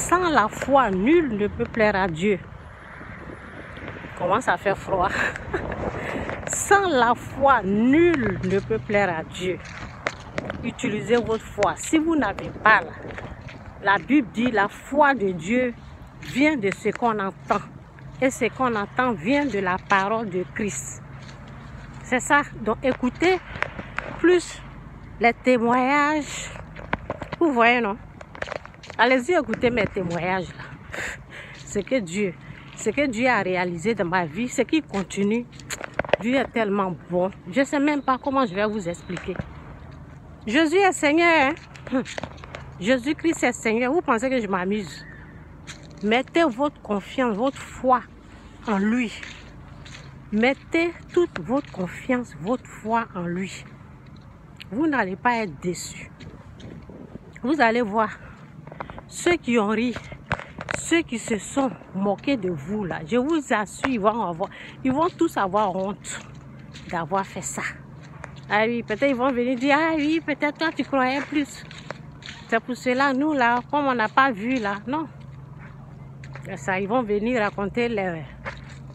Sans la foi, nul ne peut plaire à Dieu. Commence à faire froid. Sans la foi, nul ne peut plaire à Dieu. Utilisez votre foi. Si vous n'avez pas la Bible dit la foi de Dieu vient de ce qu'on entend. Et ce qu'on entend vient de la parole de Christ. C'est ça. Donc écoutez plus les témoignages. Vous voyez, non? Allez-y écouter mes témoignages là. Ce que Dieu a réalisé dans ma vie, ce qui continue. Dieu est tellement bon. Je ne sais même pas comment je vais vous expliquer. Jésus est Seigneur. Hein? Jésus-Christ est Seigneur. Vous pensez que je m'amuse? Mettez votre confiance, votre foi en lui. Mettez toute votre confiance, votre foi en lui. Vous n'allez pas être déçus. Vous allez voir ceux qui ont ri, ceux qui se sont moqués de vous là, je vous assure, ils vont tous avoir honte d'avoir fait ça. Ah oui, peut-être ils vont venir dire, ah oui, peut-être toi tu croyais plus. C'est pour cela, nous là, comme on n'a pas vu là, non. Ça, ils vont venir raconter les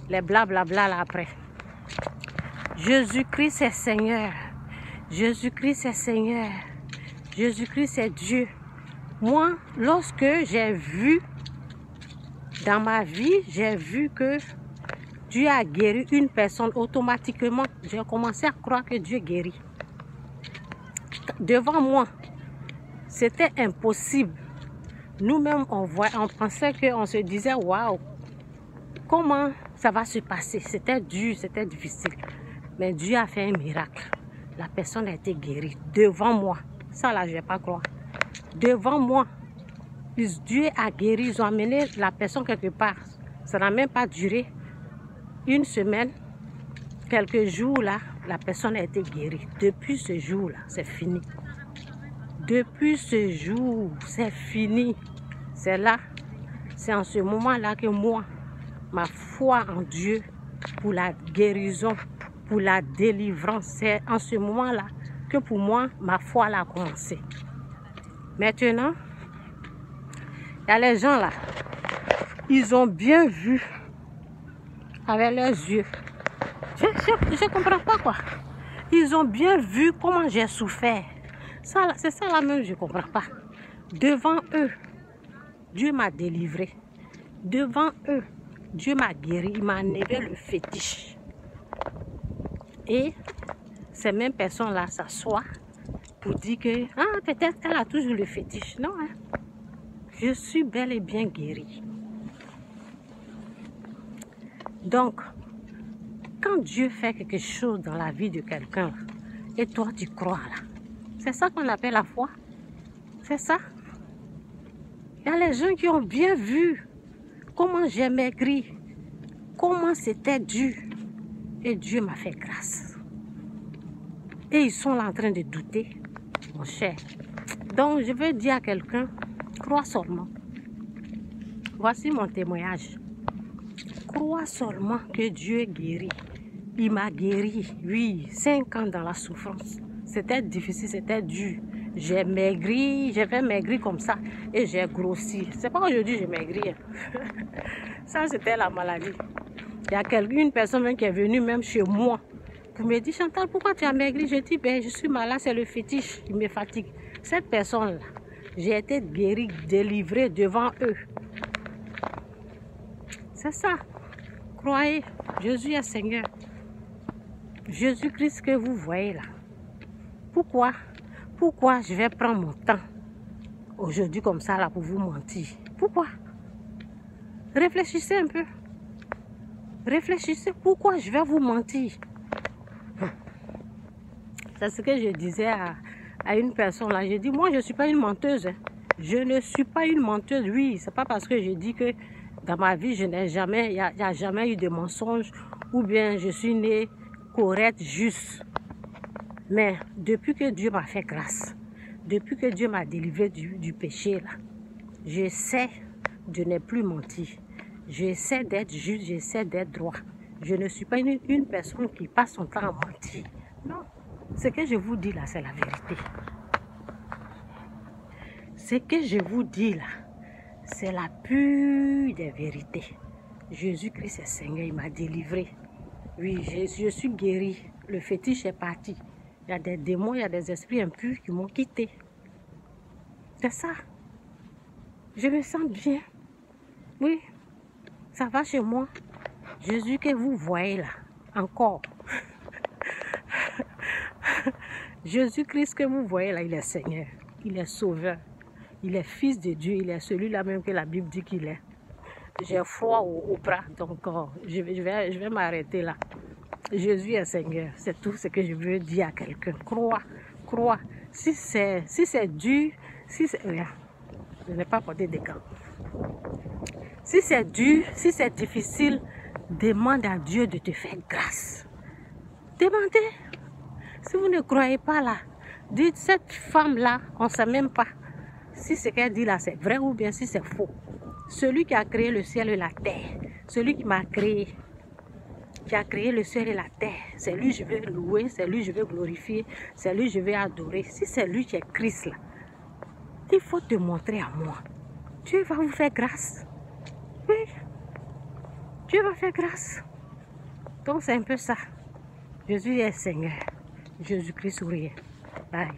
blablabla là après. Jésus-Christ est Seigneur. Jésus-Christ est Seigneur. Jésus-Christ est Dieu. Moi, lorsque j'ai vu dans ma vie, j'ai vu que Dieu a guéri une personne automatiquement. J'ai commencé à croire que Dieu guérit. Devant moi, c'était impossible. Nous-mêmes, on pensait qu'on se disait, waouh, comment ça va se passer? C'était dur, c'était difficile. Mais Dieu a fait un miracle. La personne a été guérie devant moi. Ça là, je ne vais pas croire. Devant moi, Dieu a guéri. Ils ont amené la personne quelque part. Ça n'a même pas duré une semaine, quelques jours là, la personne a été guérie. Depuis ce jour-là, c'est fini. Depuis ce jour, c'est fini. C'est là, c'est en ce moment-là que moi, ma foi en Dieu pour la guérison, pour la délivrance, c'est en ce moment-là que pour moi, ma foi a commencé. Maintenant, il y a les gens là, ils ont bien vu avec leurs yeux. Je ne comprends pas quoi. Ils ont bien vu comment j'ai souffert. C'est ça là même, je ne comprends pas. Devant eux, Dieu m'a délivré. Devant eux, Dieu m'a guéri. Il m'a enlevé le fétiche. Et ces mêmes personnes-là s'assoient pour dire que peut-être elle a toujours le fétiche. Non, hein? Je suis bel et bien guérie. Donc, quand Dieu fait quelque chose dans la vie de quelqu'un, et toi tu crois là, c'est ça qu'on appelle la foi. C'est ça. Il y a les gens qui ont bien vu comment j'ai maigri, comment c'était dur, et Dieu m'a fait grâce. Et ils sont là en train de douter, mon cher. Donc je veux dire à quelqu'un, crois seulement. Voici mon témoignage. Crois seulement que Dieu guérit. Il m'a guéri, oui, 5 ans dans la souffrance. C'était difficile, c'était dur. J'ai maigri, j'ai fait maigrir comme ça et j'ai grossi. C'est pas aujourd'hui que j'ai maigri. Ça, c'était la maladie. Il y a une personne même qui est venue même chez moi pour me dire, Chantal, pourquoi tu as maigri? Je dis, ben, je suis malade, c'est le fétiche qui me fatigue. Cette personne-là, j'ai été guérie, délivrée devant eux. C'est ça. Croyez, Jésus est Seigneur. Jésus-Christ que vous voyez là. Pourquoi je vais prendre mon temps aujourd'hui comme ça là pour vous mentir? Pourquoi? Réfléchissez un peu. Réfléchissez. Pourquoi je vais vous mentir? C'est ce que je disais à une personne là. J'ai dit, moi je ne suis pas une menteuse. Hein. Je ne suis pas une menteuse. Oui, c'est pas parce que je dis que dans ma vie, il n'y a jamais eu de mensonge ou bien je suis née correcte, juste. Mais depuis que Dieu m'a fait grâce, depuis que Dieu m'a délivré du péché, là, j'essaie de ne plus mentir. J'essaie d'être juste, j'essaie d'être droit. Je ne suis pas une personne qui passe son temps à mentir. Non, ce que je vous dis là, c'est la vérité. Ce que je vous dis là, C'est la pure des vérités. Jésus-Christ est Seigneur, il m'a délivré. Oui, je suis guéri. Le fétiche est parti. Il y a des démons, il y a des esprits impurs qui m'ont quitté. C'est ça. Je me sens bien. Oui, ça va chez moi. Jésus que vous voyez là, encore. Jésus-Christ que vous voyez là, il est Seigneur. Il est Sauveur. Il est Fils de Dieu. Il est celui-là même que la Bible dit qu'il est. J'ai froid au bras, donc je vais m'arrêter là. Jésus est Seigneur. C'est tout ce que je veux dire à quelqu'un. Crois. Si c'est dur, si c'est... Je n'ai pas porté des gants. Si c'est dur, si c'est difficile, demande à Dieu de te faire grâce. Demandez. Si vous ne croyez pas là, dites cette femme-là, on ne sait même pas si ce qu'elle dit là c'est vrai ou bien si c'est faux. Celui qui a créé le ciel et la terre, celui qui m'a créé, qui a créé le ciel et la terre, c'est lui que je veux louer, c'est lui que je veux glorifier, c'est lui que je veux adorer. Si c'est lui qui est Christ là, il faut te montrer à moi. Dieu va vous faire grâce. Oui, Dieu va faire grâce. Donc c'est un peu ça. Jésus est Seigneur. Jésus-Christ souriait. Bye.